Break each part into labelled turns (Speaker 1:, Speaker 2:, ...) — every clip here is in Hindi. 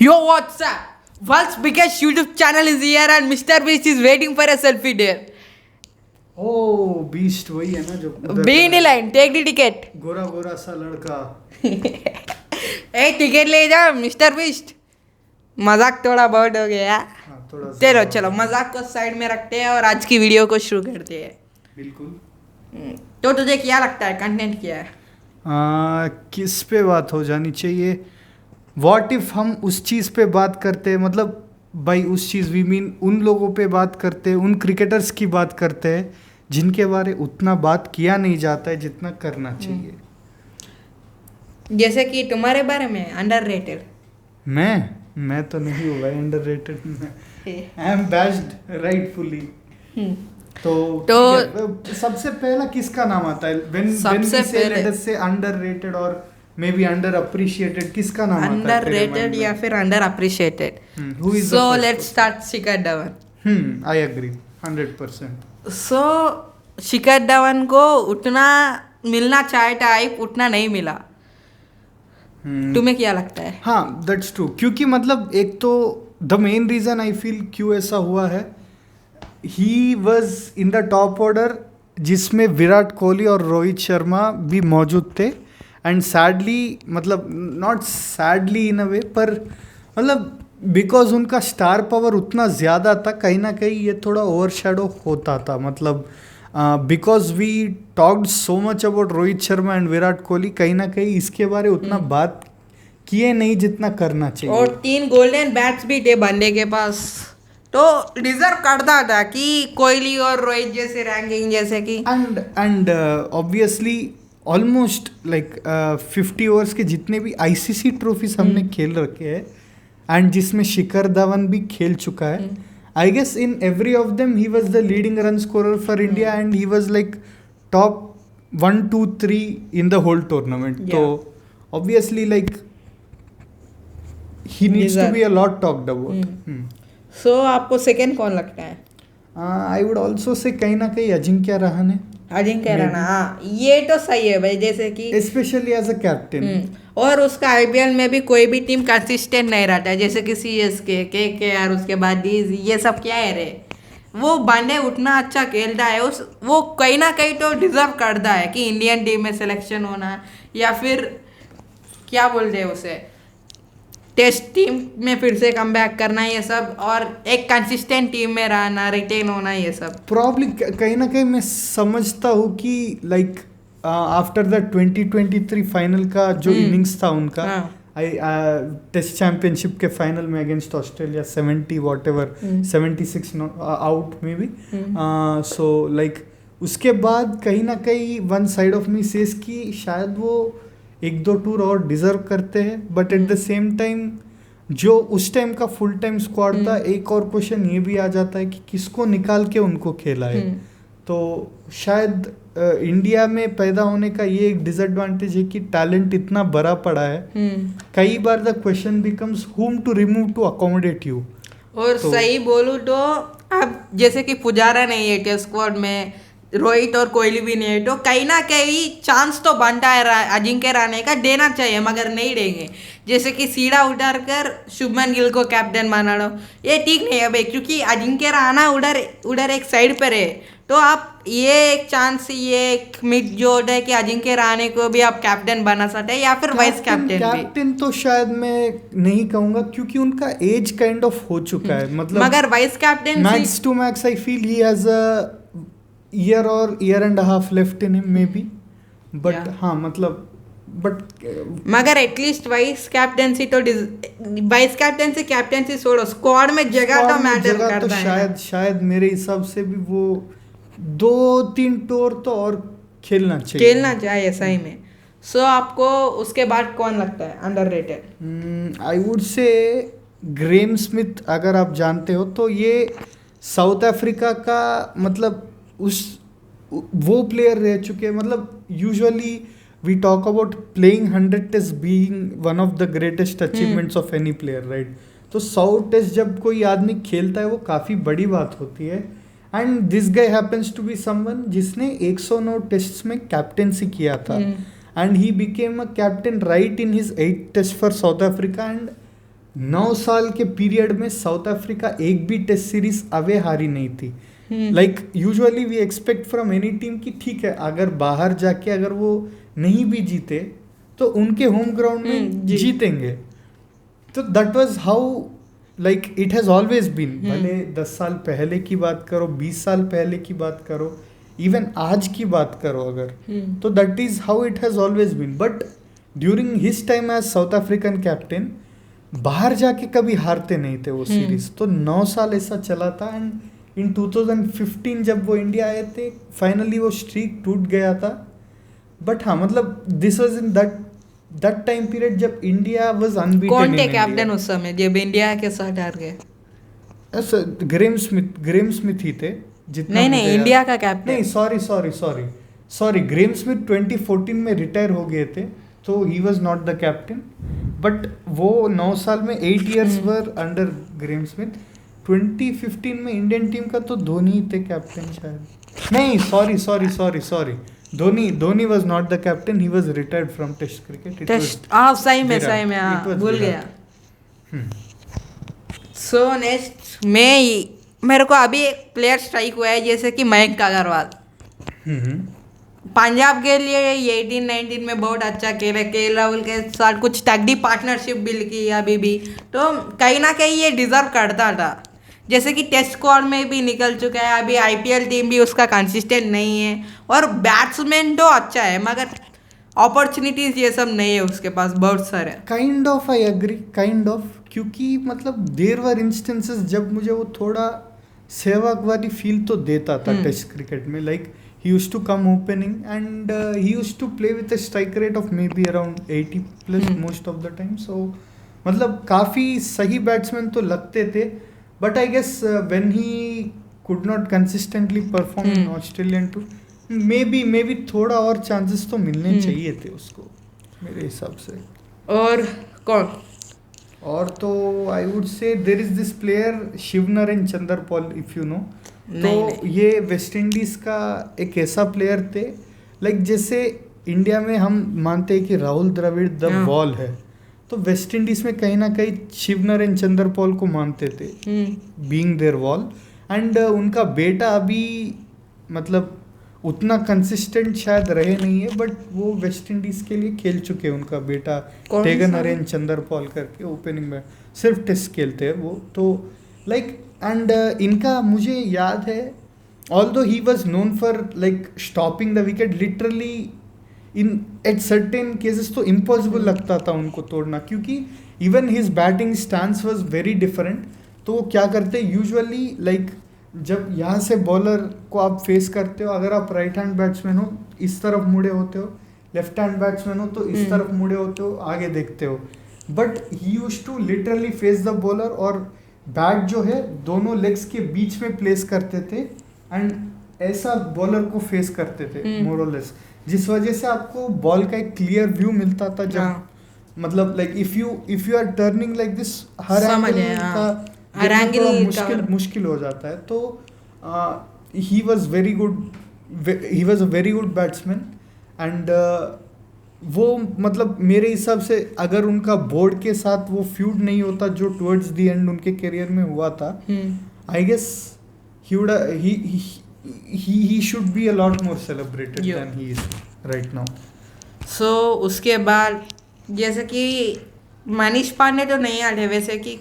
Speaker 1: Yo, what's up? World's biggest YouTube channel is here and Mr. Beast is waiting for a selfie there.
Speaker 2: Oh beast वही है ना जो
Speaker 1: Be in the line, take the ticket.
Speaker 2: Gora Gora सा लड़का.
Speaker 1: ए टिकट ले जा मिस्टर बीस्ट. मजाक थोड़ा बहुत हो गया.
Speaker 2: हाँ, थोड़ा सा
Speaker 1: चलो चलो मजाक को साइड में रखते हैं और आज की वीडियो को शुरू करते हैं.
Speaker 2: बिल्कुल.
Speaker 1: तो तुझे क्या लगता है कंटेंट क्या है?
Speaker 2: किस पे बात हो जानी चाहिए? व्हाट इफ हम उस चीज़ पे बात करते हैं, मतलब भाई उस चीज़ वी मीन उन लोगों पे बात करते हैं, उन क्रिकेटर्स की बात करते हैं जिनके बारे उतना बात किया नहीं जाता है जितना करना चाहिए.
Speaker 1: जैसे कि तुम्हारे बारे में अंडररेटेड.
Speaker 2: मैं तो नहीं हुआ underrated. I am bashed rightfully. तो सबसे पहला किसका नाम आता है?
Speaker 1: सबसे पहले
Speaker 2: लेट अस से अंडररेटेड और मे बी अंडर अप्रिशिएटेड, किसका नाम आता है?
Speaker 1: अंडररेटेड या फिर under appreciated. So let's start Shikhar Dhawan.
Speaker 2: I agree 100%.
Speaker 1: So Shikhar Dhawan को उतना मिलना चाहिए टाइप उतना नहीं मिला. तुम्हें क्या लगता है?
Speaker 2: हाँ, दैट्स ट्रू. क्योंकि मतलब एक तो the main reason I feel क्यों ऐसा हुआ है, he was in the top order जिसमें विराट कोहली और रोहित शर्मा भी मौजूद थे. एंड सैडली, मतलब नॉट सैडली इन अ वे, पर मतलब बिकॉज उनका स्टार पावर उतना ज़्यादा था, कहीं ना कहीं ये थोड़ा ओवर शेडो होता था. मतलब because we talked so much about Rohit Sharma and Virat Kohli, कहीं ना कहीं इसके बारे उतना बात किए नहीं जितना करना चाहिए.
Speaker 1: और 3 गोल्डन बैट्स भी थे बंदे के पास, तो डिजर्व करता था कि कोहली और रोहित जैसे रैंकिंग जैसे कि.
Speaker 2: And obviously almost like 50 overs के जितने भी आईसीसी ट्रॉफीज हमने खेल रखे हैं एंड जिसमें शिखर धवन भी खेल चुका है, I guess in every of them he was the leading run scorer for India and he was like top 1, 2, 3 in the whole tournament. तो obviously like he needs to be a lot talked about.
Speaker 1: So आपको सेकंड कौन लगता है?
Speaker 2: आई वुड ऑल्सो से कहीं ना कहीं अजिंक्य रहाणे.
Speaker 1: अजिंक्य रहाणे, हाँ ये तो सही है भाई. जैसे कि
Speaker 2: स्पेशली एज अ कैप्टन.
Speaker 1: और उसका आईपीएल में भी कोई भी टीम कंसिस्टेंट नहीं रहता है. जैसे कि सीएसके, केकेआर, उसके बाद डीजी, ये सब क्या है रे, वो बंदे उतना अच्छा खेलता है, उस वो कहीं ना कहीं तो डिजर्व करता है कि इंडियन टीम में सिलेक्शन होना या फिर क्या बोलते हैं उसे, टेस्ट टीम में फिर से कम बैक करना, ये सब, और एक कंसिस्टेंट टीम में रहना, रिटेन होना, ये सब.
Speaker 2: प्रॉब्ली कहीं ना कहीं मैं समझता हूँ कि लाइक आफ्टर द 2023 फाइनल का जो इनिंग्स था उनका, टेस्ट चैंपियनशिप के फाइनल में against Australia 70 what ever 76 out में भी. सो लाइक उसके बाद कहीं ना कहीं one side of me says कि शायद वो 1-2 टूर और डिजर्व करते हैं. But at the same time जो उस टाइम का फुल टाइम स्क्वाड था, एक और क्वेश्चन ये भी आ जाता है कि किसको निकाल के उनको खेला है. तो शायद इंडिया में पैदा होने का ये एक डिसएडवांटेज है कि टैलेंट इतना बड़ा पड़ा है. कई बार the question becomes whom to remove to accommodate you.
Speaker 1: और तो सही बोलूँ तो अब जैसे कि पुजारा नहीं है टेस्ट स्क्वाड में, रोहित और कोहली भी नहीं है, तो कहीं ना कहीं चांस तो बनता है अजिंक्य रहाणे का, देना चाहिए मगर नहीं देंगे. जैसे कि सीधा उतार कर शुभमन गिल को कैप्टन बना लो, ये ठीक नहीं है भाई, क्योंकि अजिंक्य रहाणे उधर एक साइड पर है. तो आप ये एक चांस, ये एक मिड जो है कि अजिंक्य रहाणे को भी आप कैप्टन बना सकते हैं या फिर वाइस
Speaker 2: कैप्टन तो शायद मैं नहीं कहूंगा क्योंकि उनका एज काइंड ऑफ हो चुका है. मतलब
Speaker 1: मगर vice captain
Speaker 2: max to max I feel he has a year or year and a half left in him maybe, but हाँ मतलब बट
Speaker 1: मगर एटलीस्ट वाइस कैप्टनसी तो कैप्टनसी छोड़ो, स्क्वाड में जगह तो मैटर करता है.
Speaker 2: शायद मेरे हिसाब से भी वो 2-3 टूर तो और खेलना चाहिए
Speaker 1: सही में. सो आपको उसके बाद कौन लगता है अंडररेटेड?
Speaker 2: आई वुड से ग्रेम स्मिथ. अगर आप जानते हो तो ये साउथ अफ्रीका का मतलब वो प्लेयर रह चुके हैं. मतलब usually we talk about playing 100 test being one of the greatest achievements of any player, right. तो 100 टेस्ट जब कोई आदमी खेलता है वो काफ़ी बड़ी बात होती है. And this guy happens to be someone जिसने 109 टेस्ट में कैप्टेंसी किया था. And he became a captain right in his 8th test for South Africa. And 9 साल के पीरियड में साउथ अफ्रीका एक भी टेस्ट सीरीज अवे हारी नहीं थी. Like usually we expect from any team कि ठीक है, अगर बाहर जाके अगर वो नहीं भी जीते तो उनके होम ग्राउंड में जीतेंगे. तो that was how like it has always been. भले 10 साल पहले की बात करो, 20 साल पहले की बात करो, इवन आज की बात करो अगर, तो that is how it has always been. But during his time as South African captain बाहर जाके कभी हारते नहीं थे वो सीरीज. तो 9 साल ऐसा चला था. एंड इन 2015 जब वो इंडिया आए थे, फाइनली वो स्ट्रीक टूट गया था. बट हाँ, मतलब this was in that time period जब इंडिया वाज अनबीटन.
Speaker 1: कौन थे कैप्टन उस समय जब इंडिया के साथ हार गए?
Speaker 2: ग्रेम स्मिथ ही थे.
Speaker 1: नहीं, इंडिया का कैप्टन
Speaker 2: नहीं, सॉरी, ग्रेम स्मिथ 2014 में रिटायर हो गए थे, तो he was not the captain. But वो 9 साल में 8 years were under Graeme Smith. 2015 में इंडियन टीम का तो धोनी ही थे कैप्टन शायद. नहीं, sorry, Dhoni was not the captain, he was retired from test cricket.
Speaker 1: सही में भूल गया. सो नेक्स्ट मेरे को अभी एक प्लेयर स्ट्राइक हुआ है, जैसे कि मयंक अग्रवाल. पंजाब के लिए 18-19 में बहुत अच्छा खेला. केएल राहुल के साथ कुछ तगड़ी पार्टनरशिप बिल्ड की अभी भी, तो कहीं ना कहीं ये डिजर्व करता था. जैसे कि टेस्ट स्क्वाड में भी निकल चुका है, अभी आईपीएल टीम भी उसका कंसिस्टेंट नहीं है. और बैट्समैन तो अच्छा है, मगर अपॉर्चुनिटीज ये सब नहीं है उसके पास बहुत सारे.
Speaker 2: काइंड ऑफ आई एग्री, क्योंकि मतलब देयर वर इंस्टेंसेस जब मुझे वो थोड़ा सहवाग वाली फील तो देता था टेस्ट क्रिकेट में. Like he used to come opening and he used to play with a strike rate of maybe around 80 plus most of the time. So मतलब काफ़ी सही बैट्समैन तो लगते थे. But I guess when he could not consistently perform in Australian tour, maybe थोड़ा और चांसेस तो मिलने चाहिए थे उसको मेरे हिसाब से.
Speaker 1: और कौन?
Speaker 2: और तो I would say there is this player Shivnarine Chanderpaul, if you know. तो ये वेस्ट इंडीज़ का एक ऐसा प्लेयर थे, लाइक जैसे इंडिया में हम मानते हैं कि राहुल द्रविड़ द वॉल है, तो वेस्ट इंडीज़ में कहीं ना कहीं शिवनरेन चंद्रपॉल को मानते थे बीइंग देयर वॉल. एंड उनका बेटा अभी मतलब उतना कंसिस्टेंट शायद रहे नहीं है, बट वो वेस्ट इंडीज़ के लिए खेल चुके हैं. उनका बेटा तेगनरेन चंद्रपॉल करके ओपनिंग में सिर्फ टेस्ट खेलते हैं वो. तो लाइक एंड इनका मुझे याद है, although he was known for like stopping the wicket literally in at certain cases, तो इम्पॉसिबल लगता था उनको तोड़ना, क्योंकि even his batting stance was very different. तो वो क्या करते यूजुअली, लाइक जब यहाँ से बॉलर को आप फेस करते हो, अगर आप राइट हैंड बैट्समैन हो इस तरफ मुड़े होते हो, लेफ्ट हैंड बैट्समैन हो तो इस तरफ मुड़े होते हो, आगे देखते हो. But he used to literally face the bowler और बैट जो है दोनों लेग्स के बीच में प्लेस करते थे एंड ऐसा बॉलर को फेस करते थे मोर और लेस, जिस वजह से आपको बॉल का एक क्लियर व्यू मिलता था. जब मतलब like if you are turning like this, हर एंगल मुश्किल हो जाता है. तो he was a very good batsman. And वो मतलब मेरे हिसाब से अगर उनका बोर्ड के साथ वो फ्यूड नहीं होता जो टुवर्ड्स द एंड उनके करियर में हुआ था, I guess he should be a lot more celebrated than he is right now.
Speaker 1: So उसके बाद जैसे कि मनीष पांडे तो नहीं आए वैसे कि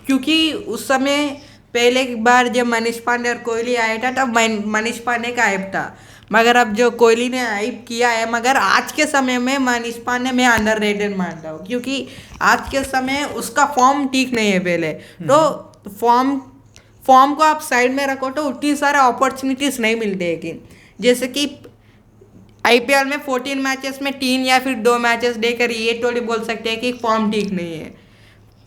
Speaker 1: क्योंकि उस समय पहले बार जब मनीष पांडे और कोहली आया था तब मनीष पांडे का हाइप था, मगर अब जो कोहली ने हाइप किया है, मगर आज के समय में मनीष पांडे मैं अंडररेटेड मानता हूँ, क्योंकि आज के समय उसका फॉर्म ठीक नहीं है पहले. तो फॉर्म को आप साइड में रखो तो उतनी सारे अपॉर्चुनिटीज़ नहीं मिलते. लेकिन जैसे कि आईपीएल में 14 मैचेस में 3 या फिर 2 मैचेस देकर ये थोड़ी बोल सकते हैं कि फॉर्म ठीक नहीं है.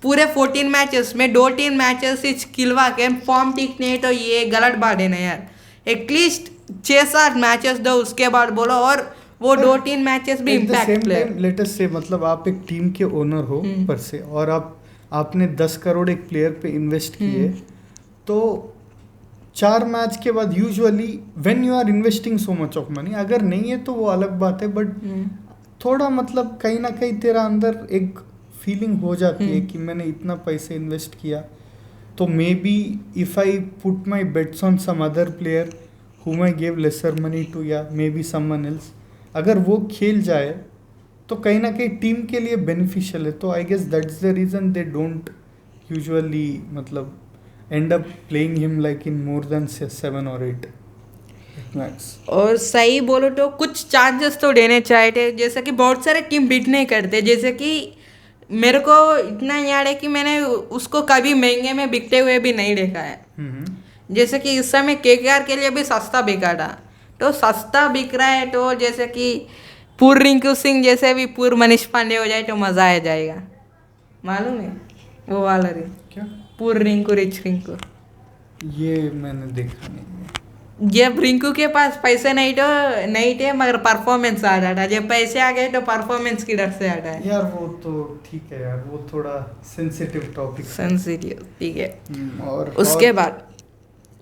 Speaker 1: पूरे 14 मैचेस में 2-3 मैचेस से खिलवा के फॉर्म ठीक नहीं है तो ये गलत बात है ना यार. एटलीस्ट 6-7 मैचेस दो, उसके बाद बोलो और वो 2-3 मैचेस भी इम्पैक्ट प्लेयर.
Speaker 2: लेट अस से मतलब आप एक टीम के ओनर हो पर से, और आपने 10 करोड़ एक प्लेयर पे इन्वेस्ट किए, तो 4 मैच के बाद usually when you are investing so much of money, अगर नहीं है तो वो अलग बात है, बट थोड़ा मतलब कहीं ना कहीं तेरा अंदर एक फीलिंग हो जाती है कि मैंने इतना पैसे इन्वेस्ट किया, तो maybe if I put my bets on some other player whom I gave lesser money to, या मे बी समवन एल्स, अगर वो खेल जाए तो कहीं ना कहीं टीम के लिए बेनिफिशियल है. तो I guess that's the reason they don't usually मतलब end up playing him like in more than 7 or 8 max.
Speaker 1: और सही बोलो तो कुछ चांसेस तो देने चाहिए थे, जैसे कि बहुत सारे टीम बिट नहीं करते. जैसे कि मेरे को इतना याद है कि मैंने उसको कभी महंगे में बिकते हुए भी नहीं देखा है. जैसे कि इस समय केकेआर के लिए भी सस्ता बिका था, तो सस्ता बिक रहा है तो जैसे कि पूर रिंकू सिंह जैसे भी पूर मनीष पांडे हो जाए तो मज़ा आ जाएगा. मालूम है वो वाला रिंग,
Speaker 2: क्या
Speaker 1: पूर रिंकू रिच रिंकू.
Speaker 2: ये मैंने देखा नहीं है.
Speaker 1: जब रिंकू के पास पैसे नहीं थे मगर परफॉर्मेंस आ रहा था. जब पैसे आ गए तो परफॉर्मेंस की डर से आ रहा है.
Speaker 2: यार वो तो ठीक है यार, वो थोड़ा सेंसिटिव टॉपिक.
Speaker 1: सेंसिटिव ठीक है.
Speaker 2: और
Speaker 1: उसके बाद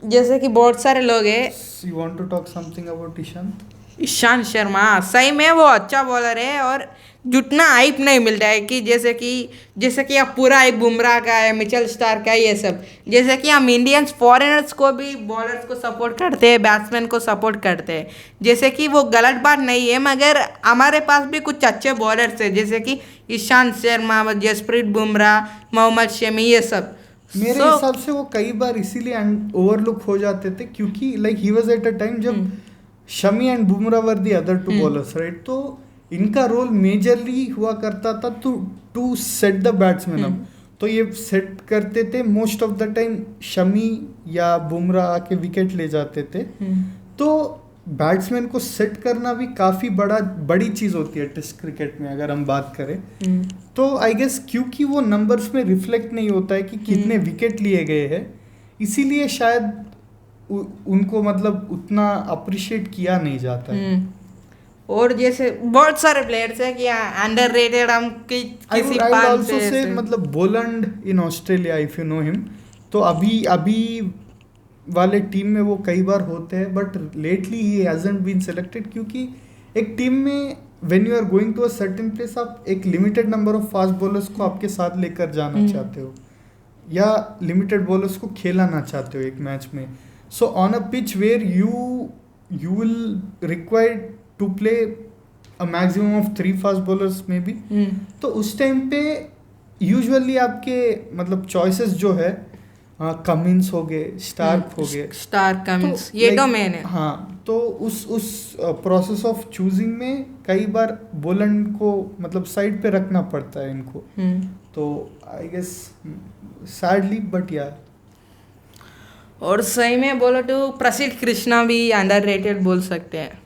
Speaker 1: जैसे कि बहुत सारे लोग हैं.
Speaker 2: You want to talk something about
Speaker 1: Ishant Sharma सही में वो अच्छा बॉलर है और जितना हाइप नहीं मिलता है कि जैसे कि अब पूरा हाइप बुमराह का है, मिचेल स्टार्क का है, ये सब. जैसे कि हम इंडियंस फॉरेनर्स को भी बॉलर्स को सपोर्ट करते हैं, बैट्समैन को सपोर्ट करते हैं. जैसे कि वो गलत बात नहीं है, मगर हमारे पास भी कुछ अच्छे बॉलर्स हैं जैसे कि ईशांत शर्मा, जसप्रीत बुमराह, मोहम्मद शमी, ये सब.
Speaker 2: मेरे हिसाब से वो कई बार इसीलिए ओवरलुक हो जाते थे क्योंकि like he was at a time जब Shami and Bumrah were the other two bowlers, right. तो इनका रोल मेजरली हुआ करता था to set the batsman up. तो ये सेट करते थे most of the time. Shami या बुमराह आके विकेट ले जाते थे. तो बैट्समैन को सेट करना भी काफ़ी बड़ी चीज़ होती है टेस्ट क्रिकेट में अगर हम बात करें. तो आई गेस क्योंकि वो नंबर्स में रिफ्लेक्ट नहीं होता है कि कितने विकेट लिए गए हैं, इसीलिए शायद उनको मतलब उतना अप्रिशिएट किया नहीं जाता है.
Speaker 1: और जैसे बहुत सारे प्लेयर्स हैं कि अंडररेटेड हम किसी पान से
Speaker 2: मतलब Boland in Australia if you know him, तो अभी वाले टीम में वो कई बार होते हैं but lately he hasn't been selected क्योंकि एक टीम में when you are going to a certain place आप एक limited number of fast bowlers को आपके साथ लेकर जाना चाहते हो या लिमिटेड बॉलर्स को खेलाना चाहते हो एक मैच में. So on a pitch where you will required to play a maximum of 3 fast bowlers में भी. तो उस टाइम पे यूजुअली आपके मतलब चॉइसेस जो है कमिंस हो गए, स्टार्क हो गए,
Speaker 1: स्टार्क कमिंस, ये तो मेन है.
Speaker 2: हाँ, तो उस प्रोसेस ऑफ चूजिंग में कई बार बोलंड को मतलब साइड पे रखना पड़ता है इनको. तो आई गेस सैडली बट यार.
Speaker 1: और सही में बोलो तो प्रसिद्ध कृष्णा भी अंडररेटेड बोल सकते हैं.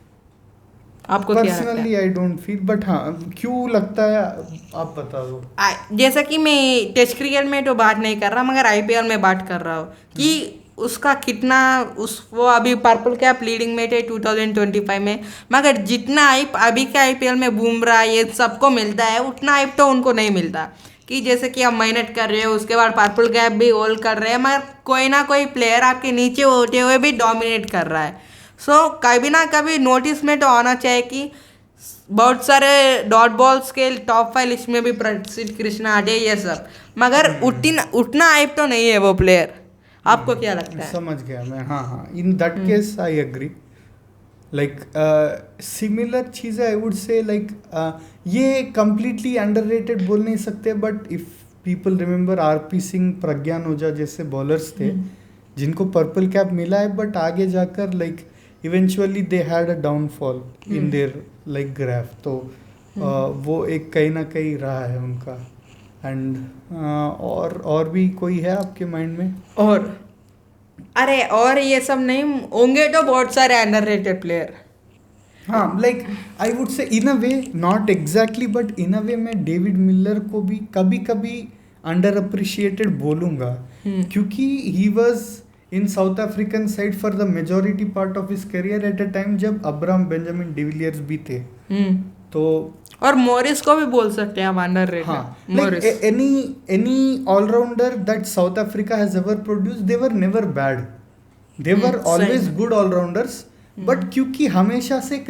Speaker 1: आपको क्या लगता है?
Speaker 2: Personally I don't feel, but हाँ क्यों लगता है आप बता दो.
Speaker 1: जैसा कि मैं टेस्ट क्रिकेट में तो बात नहीं कर रहा मगर आईपीएल में बात कर रहा हूँ कि उसका कितना वो अभी पर्पल कैप लीडिंग में थे 2025 में, मगर जितना हाइप अभी के आईपीएल में बुमराह ये सबको मिलता है उतना हाइप तो उनको नहीं मिलता. कि जैसे कि आप मेहनत कर रहे हो उसके बाद पर्पल कैप भी होल्ड कर रहे हैं मगर कोई ना कोई प्लेयर आपके नीचे होते हुए भी डोमिनेट कर रहा है. सो कभी ना कभी नोटिस में तो आना चाहिए कि बहुत सारे डॉट बॉल्स के टॉप 5 लिस्ट में भी प्रसिद्ध कृष्णा आटे ये सब, मगर उतना हाइप तो नहीं है वो प्लेयर. आपको क्या लगता है?
Speaker 2: समझ गया मैं. हाँ in that case I agree. Like similar चीज़ें आई वुड से लाइक ये कम्प्लीटली अंडररेटेड बोल नहीं सकते but if people remember RP Singh, Pragyan Ojha जैसे बॉलर्स थे जिनको पर्पल कैप मिला है बट आगे जाकर like eventually they had a downfall in their like graph. तो वो एक कहीं ना कहीं रहा है उनका. एंड और भी कोई है आपके माइंड में?
Speaker 1: और ये सब नहीं होंगे तो बहुत सारे अंडररेटेड प्लेयर.
Speaker 2: हाँ like I would say in a way not exactly but in a way मैं डेविड मिलर को भी कभी कभी अंडर अप्रिशिएटेड बोलूँगा क्योंकि he was in south African side for the majority part of his career at a time जब अब्राहम बेंजामिन डिविलियर्स भी थे. तो
Speaker 1: और मॉरिस को भी बोल सकते हैं हम अंडररेटेड.
Speaker 2: हाँ, like any all-rounder that South Africa has ever produced, they were never bad. They were always good all-rounders. But क्योंकि हमेशा से एक